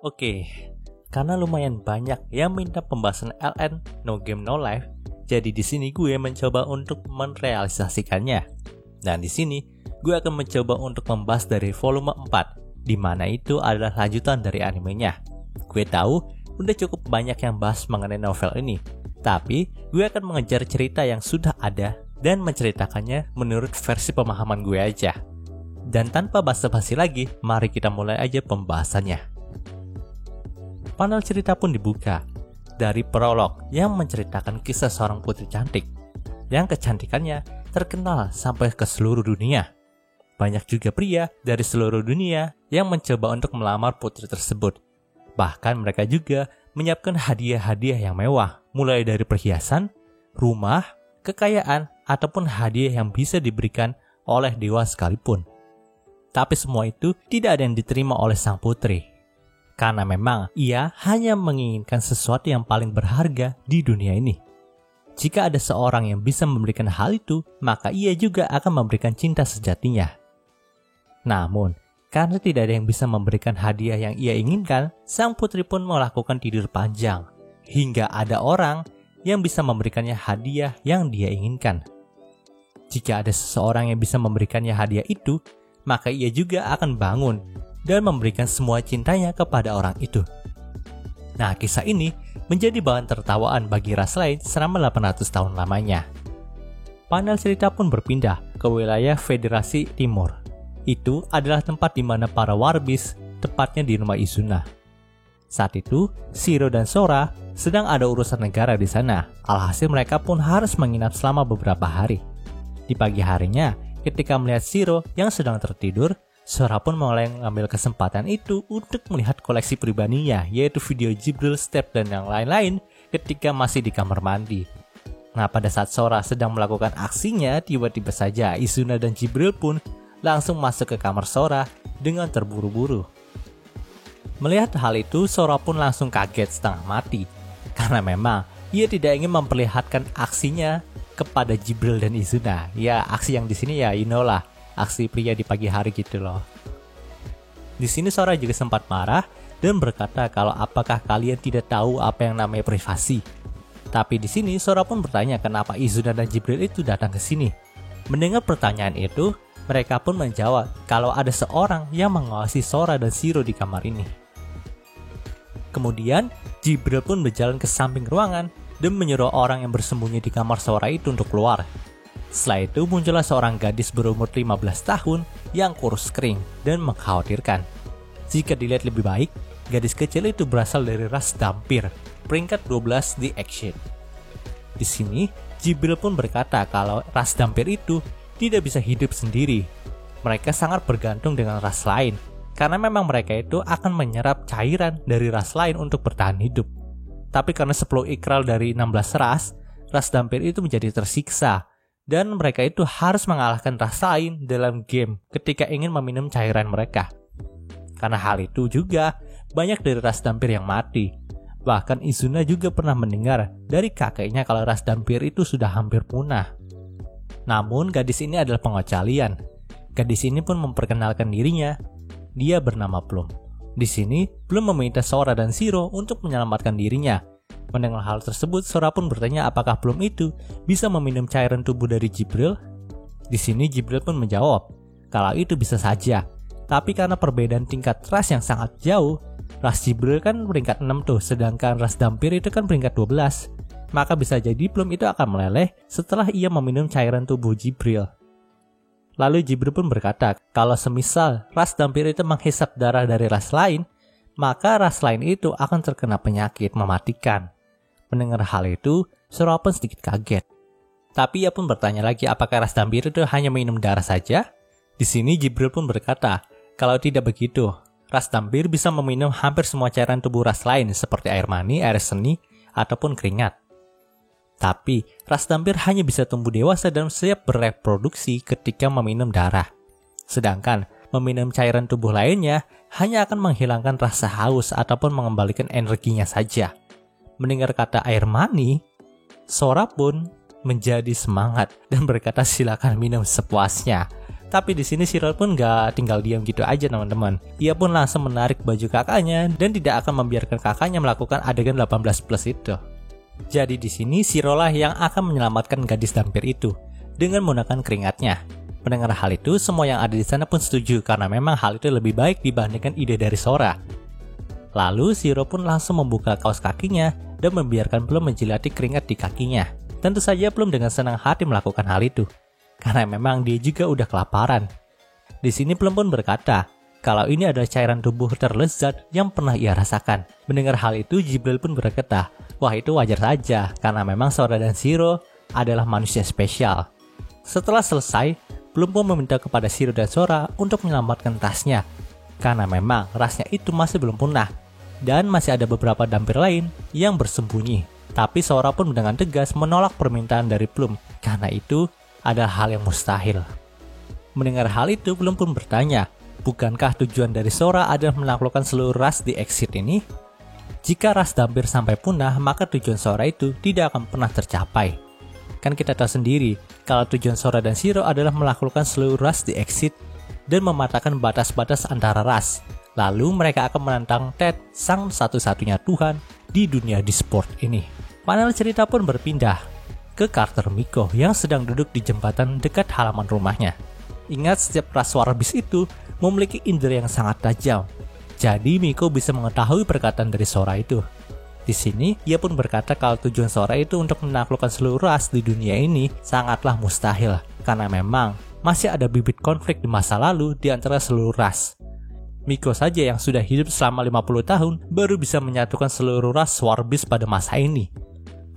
Oke, karena lumayan banyak yang minta pembahasan LN No Game No Life, jadi di sini gue mencoba untuk merealisasikannya. Dan di sini gue akan mencoba untuk membahas dari volume 4, di mana itu adalah lanjutan dari animenya. Gue tahu udah cukup banyak yang bahas mengenai novel ini, tapi gue akan mengejar cerita yang sudah ada dan menceritakannya menurut versi pemahaman gue aja. Dan tanpa basa-basi lagi, mari kita mulai aja pembahasannya. Panel cerita pun dibuka dari prolog yang menceritakan kisah seorang putri cantik yang kecantikannya terkenal sampai ke seluruh dunia. Banyak juga pria dari seluruh dunia yang mencoba untuk melamar putri tersebut. Bahkan mereka juga menyiapkan hadiah-hadiah yang mewah, mulai dari perhiasan, rumah, kekayaan, ataupun hadiah yang bisa diberikan oleh dewa sekalipun. Tapi semua itu tidak ada yang diterima oleh sang putri. Karena memang ia hanya menginginkan sesuatu yang paling berharga di dunia ini. Jika ada seorang yang bisa memberikan hal itu, maka ia juga akan memberikan cinta sejatinya. Namun, karena tidak ada yang bisa memberikan hadiah yang ia inginkan, sang putri pun melakukan tidur panjang. Hingga ada orang yang bisa memberikannya hadiah yang dia inginkan. Jika ada seseorang yang bisa memberikannya hadiah itu, maka ia juga akan bangun dan memberikan semua cintanya kepada orang itu. Nah, kisah ini menjadi bahan tertawaan bagi ras lain selama 800 tahun lamanya. Panel cerita pun berpindah ke wilayah Federasi Timur. Itu adalah tempat di mana para warbis, tepatnya di rumah Izuna. Saat itu, Shiro dan Sora sedang ada urusan negara di sana. Alhasil mereka pun harus menginap selama beberapa hari. Di pagi harinya, ketika melihat Shiro yang sedang tertidur, Sora pun mulai mengambil kesempatan itu untuk melihat koleksi pribadinya, yaitu video Jibril, Step, dan yang lain-lain ketika masih di kamar mandi. Nah, pada saat Sora sedang melakukan aksinya, tiba-tiba saja Izuna dan Jibril pun langsung masuk ke kamar Sora dengan terburu-buru. Melihat hal itu, Sora pun langsung kaget setengah mati, karena memang ia tidak ingin memperlihatkan aksinya kepada Jibril dan Izuna. Ya, aksi yang di sini ya, you know lah, aksi pria di pagi hari gitu loh. Di sini Sora juga sempat marah dan berkata kalau apakah kalian tidak tahu apa yang namanya privasi. Tapi di sini Sora pun bertanya kenapa Izuna dan Jibril itu datang ke sini. Mendengar pertanyaan itu, mereka pun menjawab kalau ada seorang yang mengawasi Sora dan Shiro di kamar ini. Kemudian Jibril pun berjalan ke samping ruangan dan menyuruh orang yang bersembunyi di kamar Sora itu untuk keluar. Setelah itu muncullah seorang gadis berumur 15 tahun yang kurus kering dan mengkhawatirkan. Jika dilihat lebih baik, gadis kecil itu berasal dari ras Dhampir, peringkat 12 di Action. Di sini, Jibril pun berkata kalau ras Dhampir itu tidak bisa hidup sendiri. Mereka sangat bergantung dengan ras lain, karena memang mereka itu akan menyerap cairan dari ras lain untuk bertahan hidup. Tapi karena 10 ikral dari 16 ras Dhampir itu menjadi tersiksa. Dan mereka itu harus mengalahkan ras lain dalam game ketika ingin meminum cairan mereka. Karena hal itu juga, banyak dari ras Dhampir yang mati. Bahkan Izuna juga pernah mendengar dari kakeknya kalau ras Dhampir itu sudah hampir punah. Namun gadis ini adalah pengocalian. Gadis ini pun memperkenalkan dirinya. Dia bernama Plum. Di sini, Plum meminta Sora dan Shiro untuk menyelamatkan dirinya. Mendengar hal tersebut, Sora pun bertanya apakah Plum itu bisa meminum cairan tubuh dari Jibril. Di sini Jibril pun menjawab kalau itu bisa saja. Tapi karena perbedaan tingkat ras yang sangat jauh, ras Jibril kan peringkat 6 tuh, sedangkan ras Dhampir itu kan peringkat 12. Maka bisa jadi Plum itu akan meleleh setelah ia meminum cairan tubuh Jibril. Lalu Jibril pun berkata kalau semisal ras Dhampir itu menghisap darah dari ras lain, maka ras lain itu akan terkena penyakit mematikan. Mendengar hal itu, Sora pun sedikit kaget. Tapi ia pun bertanya lagi apakah ras Dhampir itu hanya minum darah saja? Di sini Jibril pun berkata, kalau tidak begitu, ras Dhampir bisa meminum hampir semua cairan tubuh ras lain seperti air mani, air seni, ataupun keringat. Tapi, ras Dhampir hanya bisa tumbuh dewasa dan siap bereproduksi ketika meminum darah. Sedangkan, meminum cairan tubuh lainnya hanya akan menghilangkan rasa haus ataupun mengembalikan energinya saja. Mendengar kata air mani, Sora pun menjadi semangat dan berkata silakan minum sepuasnya. Tapi di sini Shiro pun gak tinggal diam gitu aja teman-teman. Ia pun langsung menarik baju kakaknya dan tidak akan membiarkan kakaknya melakukan adegan 18+ itu. Jadi di sini Shiro lah yang akan menyelamatkan gadis dampir itu dengan menggunakan keringatnya. Mendengar hal itu, semua yang ada di sana pun setuju karena memang hal itu lebih baik dibandingkan ide dari Sora. Lalu Shiro pun langsung membuka kaos kakinya dan membiarkan Plum menjilati keringat di kakinya. Tentu saja Plum dengan senang hati melakukan hal itu, karena memang dia juga udah kelaparan. Di sini Plum pun berkata, kalau ini adalah cairan tubuh terlezat yang pernah ia rasakan. Mendengar hal itu, Jibril pun berkata, wah itu wajar saja, karena memang Sora dan Shiro adalah manusia spesial. Setelah selesai, Plum pun meminta kepada Shiro dan Sora untuk menyelamatkan tasnya, karena memang rasnya itu masih belum punah, dan masih ada beberapa dampir lain yang bersembunyi. Tapi Sora pun dengan tegas menolak permintaan dari Plum, karena itu adalah hal yang mustahil. Mendengar hal itu, Plum pun bertanya, bukankah tujuan dari Sora adalah menaklukkan seluruh ras di exit ini? Jika ras dampir sampai punah, maka tujuan Sora itu tidak akan pernah tercapai. Kan kita tahu sendiri, kalau tujuan Sora dan Shiro adalah menaklukkan seluruh ras di exit dan mematahkan batas-batas antara ras. Lalu mereka akan menantang Ted, sang satu-satunya Tuhan di dunia di-sport ini. Panel cerita pun berpindah ke karakter Miko yang sedang duduk di jembatan dekat halaman rumahnya. Ingat, setiap ras Warbis itu memiliki indera yang sangat tajam. Jadi Miko bisa mengetahui perkataan dari Sora itu. Di sini, ia pun berkata kalau tujuan Sora itu untuk menaklukkan seluruh ras di dunia ini sangatlah mustahil, karena memang masih ada bibit konflik di masa lalu di antara seluruh ras. Miko saja yang sudah hidup selama 50 tahun baru bisa menyatukan seluruh ras Warbis pada masa ini.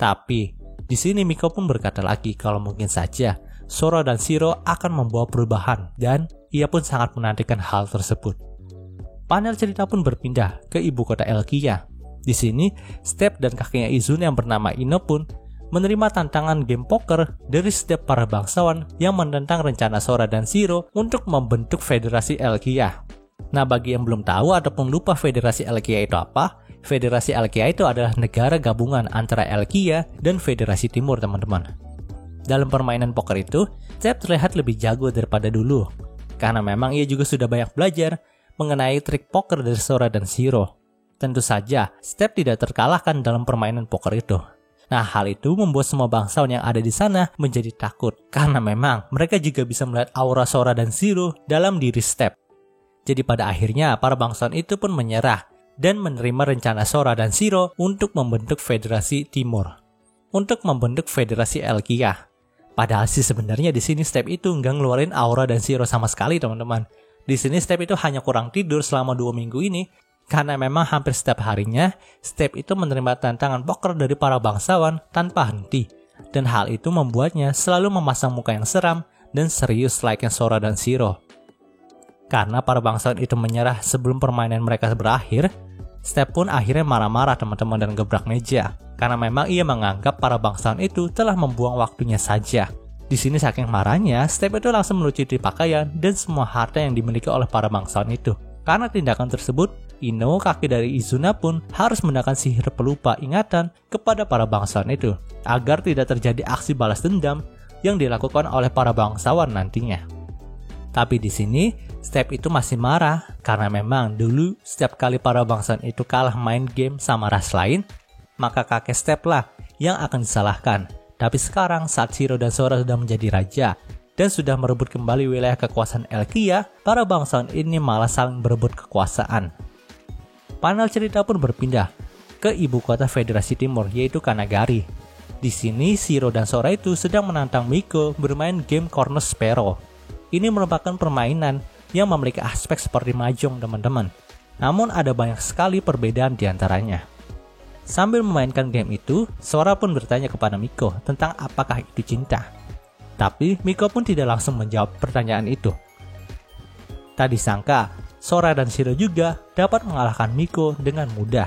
Tapi di sini Miko pun berkata lagi kalau mungkin saja Sora dan Shiro akan membawa perubahan dan ia pun sangat menantikan hal tersebut. Panel cerita pun berpindah ke ibu kota Elkia. Di sini, Step dan kakeknya Izun yang bernama Ino pun menerima tantangan game poker dari setiap para bangsawan yang menentang rencana Sora dan Shiro untuk membentuk Federasi Elkia. Nah, bagi yang belum tahu ataupun lupa Federasi Elkia itu apa, Federasi Elkia itu adalah negara gabungan antara Elkia dan Federasi Timur, teman-teman. Dalam permainan poker itu, Step terlihat lebih jago daripada dulu, karena memang ia juga sudah banyak belajar mengenai trik poker dari Sora dan Shiro. Tentu saja, Step tidak terkalahkan dalam permainan poker itu. Nah, hal itu membuat semua bangsawan yang ada di sana menjadi takut, karena memang mereka juga bisa melihat aura Sora dan Shiro dalam diri Step. Jadi pada akhirnya, para bangsawan itu pun menyerah dan menerima rencana Sora dan Shiro untuk membentuk Federasi Timur, untuk membentuk Federasi Elkia. Padahal sih sebenarnya di sini Step itu nggak ngeluarin aura dan Shiro sama sekali, teman-teman. Di sini Step itu hanya kurang tidur selama 2 minggu ini, karena memang hampir setiap harinya Step itu menerima tantangan poker dari para bangsawan tanpa henti. Dan hal itu membuatnya selalu memasang muka yang seram dan serius layaknya Sora dan Shiro. Karena para bangsawan itu menyerah sebelum permainan mereka berakhir, Step pun akhirnya marah-marah, teman-teman, dan gebrak meja. Karena memang ia menganggap para bangsawan itu telah membuang waktunya saja. Di sini saking marahnya, Step itu langsung melucuti pakaian dan semua harta yang dimiliki oleh para bangsawan itu. Karena tindakan tersebut, Ino, kakek dari Izuna pun harus menggunakan sihir pelupa ingatan kepada para bangsawan itu, agar tidak terjadi aksi balas dendam yang dilakukan oleh para bangsawan nantinya. Tapi di sini, Step itu masih marah karena memang dulu setiap kali para bangsawan itu kalah main game sama ras lain, maka kakek Step lah yang akan disalahkan. Tapi sekarang saat Shiro dan Sora sudah menjadi raja dan sudah merebut kembali wilayah kekuasaan Elkia, para bangsawan ini malah saling berebut kekuasaan. Panel cerita pun berpindah ke ibu kota Federasi Timur, yaitu Kanagari. Di sini Shiro dan Sora itu sedang menantang Miko bermain game Corner Sparrow. Ini merupakan permainan yang memiliki aspek seperti mahjong, teman-teman. Namun ada banyak sekali perbedaan di antaranya. Sambil memainkan game itu, Sora pun bertanya kepada Miko tentang apakah itu cinta. Tapi Miko pun tidak langsung menjawab pertanyaan itu. Tak disangka, Sora dan Shiro juga dapat mengalahkan Miko dengan mudah.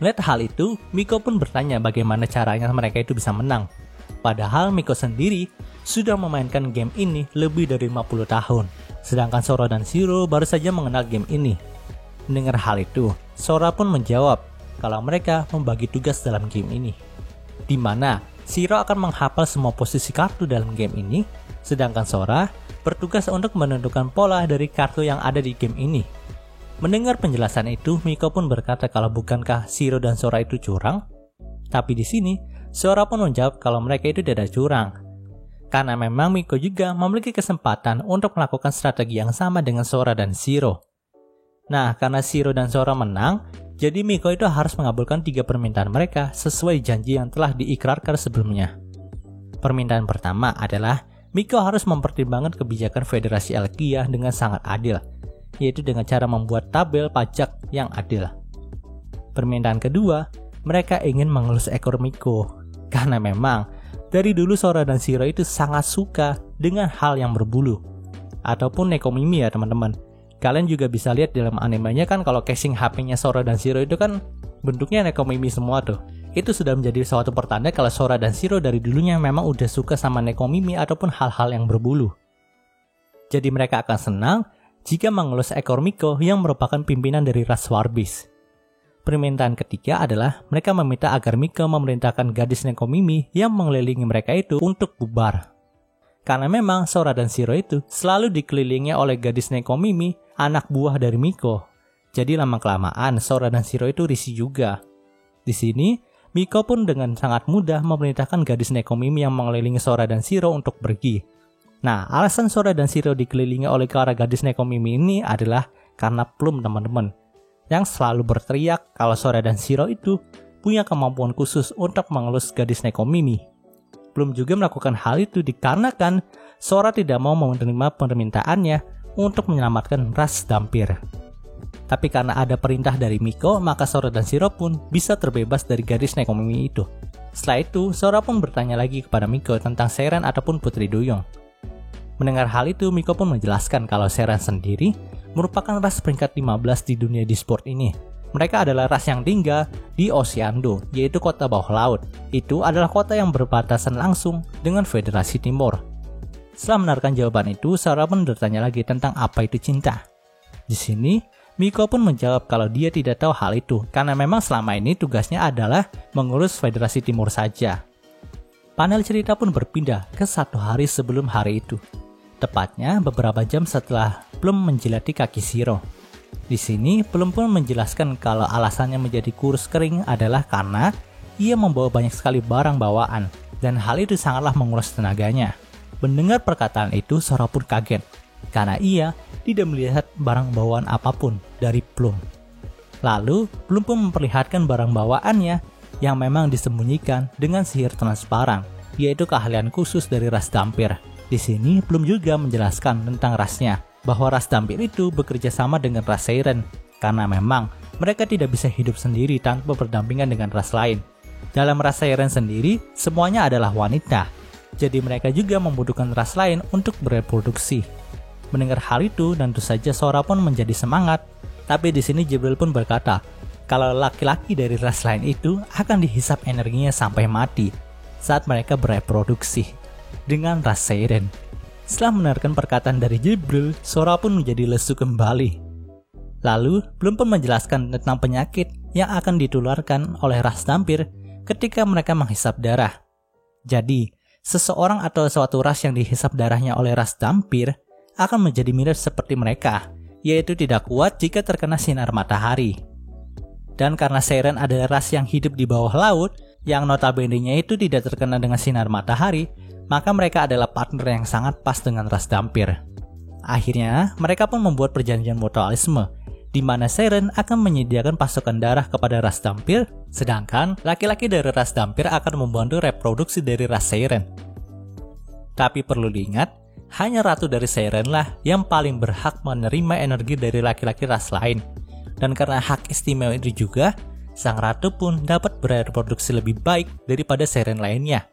Melihat hal itu, Miko pun bertanya bagaimana caranya mereka itu bisa menang. Padahal Miko sendiri sudah memainkan game ini lebih dari 50 tahun. Sedangkan Sora dan Shiro baru saja mengenal game ini. Mendengar hal itu, Sora pun menjawab kalau mereka membagi tugas dalam game ini, di mana Shiro akan menghafal semua posisi kartu dalam game ini, sedangkan Sora bertugas untuk menentukan pola dari kartu yang ada di game ini. Mendengar penjelasan itu, Miko pun berkata kalau bukankah Shiro dan Sora itu curang? Tapi di sini, Sora pun menjawab kalau mereka itu tidak curang. Karena memang Miko juga memiliki kesempatan untuk melakukan strategi yang sama dengan Sora dan Shiro. Nah, karena Shiro dan Sora menang, jadi Miko itu harus mengabulkan 3 permintaan mereka sesuai janji yang telah diikrarkan sebelumnya. Permintaan pertama adalah Miko harus mempertimbangkan kebijakan Federasi Elkia dengan sangat adil, yaitu dengan cara membuat tabel pajak yang adil. Permintaan kedua, mereka ingin mengelus ekor Miko, karena memang dari dulu Sora dan Shiro itu sangat suka dengan hal yang berbulu, ataupun Nekomimi ya teman-teman. Kalian juga bisa lihat dalam animenya kan kalau casing HP-nya Sora dan Shiro itu kan bentuknya Nekomimi semua tuh. Itu sudah menjadi suatu pertanda kalau Sora dan Shiro dari dulunya memang udah suka sama Nekomimi ataupun hal-hal yang berbulu. Jadi mereka akan senang jika mengelus ekor Miko yang merupakan pimpinan dari ras Warbis. Permintaan ketiga adalah mereka meminta agar Miko memerintahkan gadis Nekomimi yang mengelilingi mereka itu untuk bubar. Karena memang Sora dan Shiro itu selalu dikelilingi oleh gadis Nekomimi, anak buah dari Miko. Jadi lama-kelamaan Sora dan Shiro itu risih juga. Di sini, Miko pun dengan sangat mudah memerintahkan gadis Nekomimi yang mengelilingi Sora dan Shiro untuk pergi. Nah, alasan Sora dan Shiro dikelilingi oleh para gadis Nekomimi ini adalah karena Plum teman-teman, yang selalu berteriak kalau Sora dan Shiro itu punya kemampuan khusus untuk mengelus gadis Nekomimi. Plum juga melakukan hal itu dikarenakan Sora tidak mau menerima permintaannya untuk menyelamatkan ras Dhampir. Tapi karena ada perintah dari Miko, maka Sora dan Shiro pun bisa terbebas dari gadis Nekomimi itu. Setelah itu, Sora pun bertanya lagi kepada Miko tentang Seiren ataupun Putri Duyung. Mendengar hal itu, Miko pun menjelaskan kalau Seiren sendiri merupakan ras peringkat 15 di dunia e-sport ini. Mereka adalah ras yang tinggal di Oceando, yaitu kota bawah laut. Itu adalah kota yang berbatasan langsung dengan Federasi Timur. Setelah mendengarkan jawaban itu, Sora pun bertanya lagi tentang apa itu cinta. Di sini, Miko pun menjawab kalau dia tidak tahu hal itu, karena memang selama ini tugasnya adalah mengurus Federasi Timur saja. Panel cerita pun berpindah ke 1 hari sebelum hari itu. Tepatnya beberapa jam setelah Plum menjilati kaki Shiro. Di sini, Plum pun menjelaskan kalau alasannya menjadi kurus kering adalah karena ia membawa banyak sekali barang bawaan, dan hal itu sangatlah menguras tenaganya. Mendengar perkataan itu, Sora pun kaget, karena ia tidak melihat barang bawaan apapun dari Plum. Lalu, Plum pun memperlihatkan barang bawaannya yang memang disembunyikan dengan sihir transparan, yaitu keahlian khusus dari ras Dhampir. Di sini, Plum juga menjelaskan tentang rasnya, bahwa ras Dhampir itu bekerja sama dengan ras Seiren, karena memang mereka tidak bisa hidup sendiri tanpa berdampingan dengan ras lain. Dalam ras Seiren sendiri, semuanya adalah wanita, jadi mereka juga membutuhkan ras lain untuk bereproduksi. Mendengar hal itu, tentu saja Sora pun menjadi semangat. Tapi di sini Jibril pun berkata, kalau laki-laki dari ras lain itu akan dihisap energinya sampai mati saat mereka bereproduksi dengan ras Seiren. Setelah mendengarkan perkataan dari Jibril, Sora pun menjadi lesu kembali. Lalu, Plum pun menjelaskan tentang penyakit yang akan ditularkan oleh ras Dhampir ketika mereka menghisap darah. Jadi, seseorang atau suatu ras yang dihisap darahnya oleh ras Dhampir akan menjadi mirip seperti mereka, yaitu tidak kuat jika terkena sinar matahari. Dan karena Seiren adalah ras yang hidup di bawah laut, yang notabene-nya itu tidak terkena dengan sinar matahari, maka mereka adalah partner yang sangat pas dengan ras Dhampir. Akhirnya, mereka pun membuat perjanjian mutualisme, di mana Seiren akan menyediakan pasokan darah kepada ras Dhampir, sedangkan laki-laki dari ras Dhampir akan membantu reproduksi dari ras Seiren. Tapi perlu diingat, hanya ratu dari Seiren lah yang paling berhak menerima energi dari laki-laki ras lain. Dan karena hak istimewa itu juga, sang ratu pun dapat bereproduksi lebih baik daripada Seiren lainnya.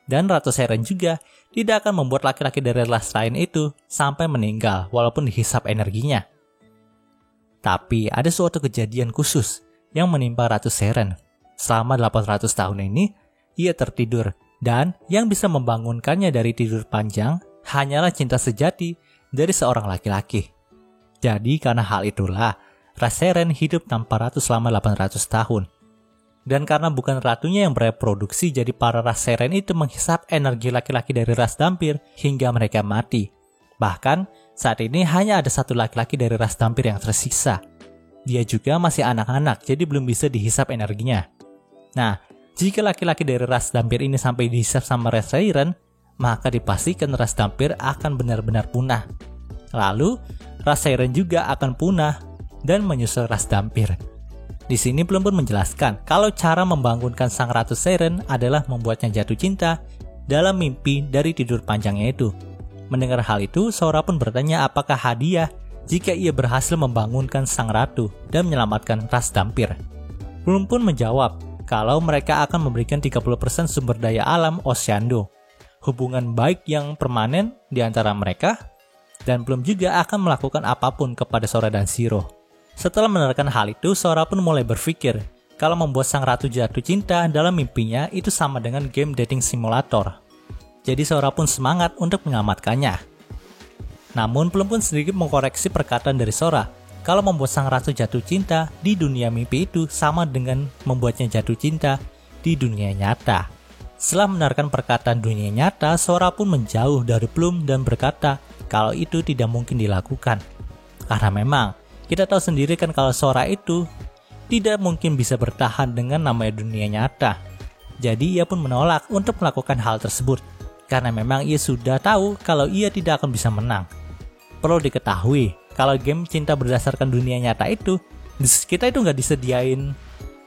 Dan Ratu Seiren juga tidak akan membuat laki-laki dari ras lain itu sampai meninggal walaupun dihisap energinya. Tapi ada suatu kejadian khusus yang menimpa Ratu Seiren. Selama 800 tahun ini, ia tertidur, dan yang bisa membangunkannya dari tidur panjang hanyalah cinta sejati dari seorang laki-laki. Jadi karena hal itulah, ras Seiren hidup tanpa ratu selama 800 tahun. Dan karena bukan ratunya yang bereproduksi, jadi para ras Seiren itu menghisap energi laki-laki dari ras Dhampir hingga mereka mati. Bahkan, saat ini hanya ada satu laki-laki dari ras Dhampir yang tersisa. Dia juga masih anak-anak, jadi belum bisa dihisap energinya. Nah, jika laki-laki dari ras Dhampir ini sampai dihisap sama ras Siren, maka dipastikan ras Dhampir akan benar-benar punah. Lalu, ras Siren juga akan punah dan menyusul ras Dhampir. Di sini Plum pun menjelaskan kalau cara membangunkan sang Ratu Siren adalah membuatnya jatuh cinta dalam mimpi dari tidur panjangnya itu. Mendengar hal itu, Sora pun bertanya apakah hadiah jika ia berhasil membangunkan sang ratu dan menyelamatkan ras Dhampir. Plum pun menjawab kalau mereka akan memberikan 30% sumber daya alam Oceando, hubungan baik yang permanen di antara mereka, dan Plum juga akan melakukan apapun kepada Sora dan Zero. Setelah menerangkan hal itu, Sora pun mulai berpikir kalau membuat sang ratu jatuh cinta dalam mimpinya itu sama dengan game dating simulator. Jadi Sora pun semangat untuk menyelamatkannya. Namun Plum pun sedikit mengkoreksi perkataan dari Sora kalau membuat sang ratu jatuh cinta di dunia mimpi itu sama dengan membuatnya jatuh cinta di dunia nyata. Setelah mendengarkan perkataan dunia nyata, Sora pun menjauh dari Plum dan berkata kalau itu tidak mungkin dilakukan. Karena memang kita tahu sendiri kan kalau Sora itu tidak mungkin bisa bertahan dengan namanya dunia nyata. Jadi ia pun menolak untuk melakukan hal tersebut. Karena memang ia sudah tahu kalau ia tidak akan bisa menang. Perlu diketahui, kalau game cinta berdasarkan dunia nyata itu, kita itu nggak disediain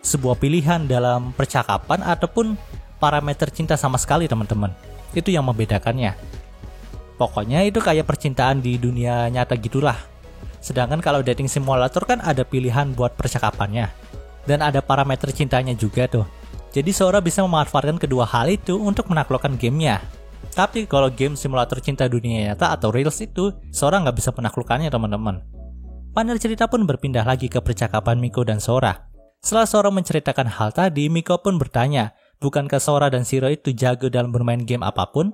sebuah pilihan dalam percakapan ataupun parameter cinta sama sekali teman-teman. Itu yang membedakannya. Pokoknya itu kayak percintaan di dunia nyata gitulah. Sedangkan kalau dating simulator kan ada pilihan buat percakapannya. Dan ada parameter cintanya juga tuh. Jadi Sora bisa memanfaatkan kedua hal itu untuk menaklukkan gamenya. Tapi kalau game simulator cinta dunia nyata atau Reels itu, Sora nggak bisa menaklukkannya teman-teman. Panel cerita pun berpindah lagi ke percakapan Miko dan Sora. Setelah Sora menceritakan hal tadi, Miko pun bertanya, bukankah Sora dan Zero itu jago dalam bermain game apapun?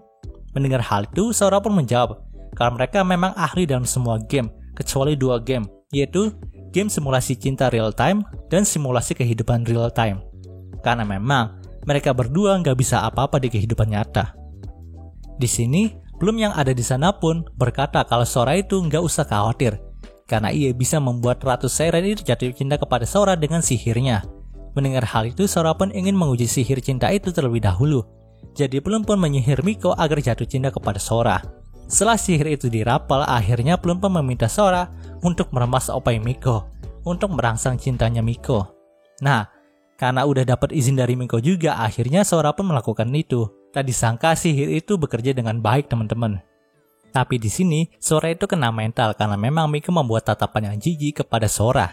Mendengar hal itu, Sora pun menjawab, kalau mereka memang ahli dalam semua game, kecuali dua game, yaitu game simulasi cinta real time dan simulasi kehidupan real time. Karena memang mereka berdua nggak bisa apa-apa di kehidupan nyata. Di sini, Plum yang ada di sana pun berkata kalau Sora itu nggak usah khawatir, karena ia bisa membuat Ratu Siren itu jatuh cinta kepada Sora dengan sihirnya. Mendengar hal itu, Sora pun ingin menguji sihir cinta itu terlebih dahulu. Jadi Plum pun menyihir Miko agar jatuh cinta kepada Sora. Setelah sihir itu dirapel, akhirnya Plum pun meminta Sora untuk meremas opai Miko, untuk merangsang cintanya Miko. Nah, karena udah dapat izin dari Miko juga, akhirnya Sora pun melakukan itu. Tak disangka sihir itu bekerja dengan baik teman-teman. Tapi di sini Sora itu kena mental karena memang Miko membuat tatapan yang jijik kepada Sora.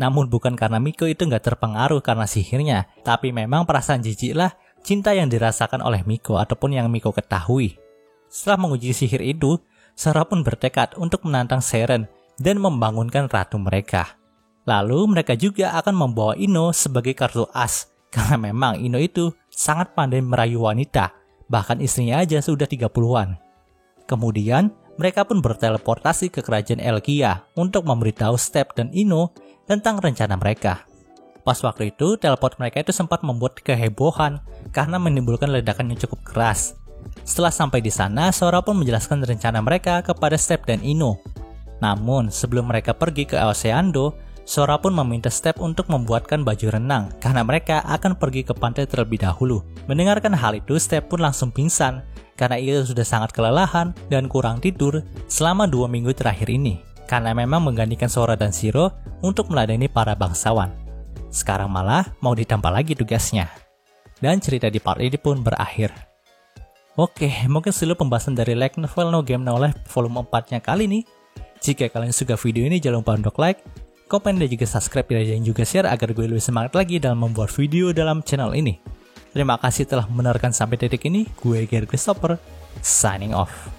Namun bukan karena Miko itu nggak terpengaruh karena sihirnya, tapi memang perasaan jijiklah cinta yang dirasakan oleh Miko ataupun yang Miko ketahui. Setelah menguji sihir itu, Sora pun bertekad untuk menantang Siren dan membangunkan ratu mereka. Lalu mereka juga akan membawa Ino sebagai kartu as, karena memang Ino itu sangat pandai merayu wanita, bahkan istrinya aja sudah 30-an. Kemudian, mereka pun berteleportasi ke kerajaan Elkia untuk memberitahu Step dan Ino tentang rencana mereka. Pas waktu itu, teleport mereka itu sempat membuat kehebohan karena menimbulkan ledakan yang cukup keras. Setelah sampai di sana, Sora pun menjelaskan rencana mereka kepada Step dan Ino. Namun, sebelum mereka pergi ke Oceando, Sora pun meminta Step untuk membuatkan baju renang karena mereka akan pergi ke pantai terlebih dahulu. Mendengarkan hal itu, Step pun langsung pingsan karena ia sudah sangat kelelahan dan kurang tidur selama 2 minggu terakhir ini. Karena memang menggantikan Sora dan Zero untuk meladeni para bangsawan. Sekarang malah mau ditambah lagi tugasnya. Dan cerita di part ini pun berakhir. Oke, mungkin seluruh pembahasan dari Light Novel No Game No Life volume 4-nya kali ini. Jika kalian suka video ini, jangan lupa untuk like, komen, dan juga subscribe dan juga share agar gue lebih semangat lagi dalam membuat video dalam channel ini. Terima kasih telah mendengarkan sampai titik ini. Gue Gary Christopher, signing off.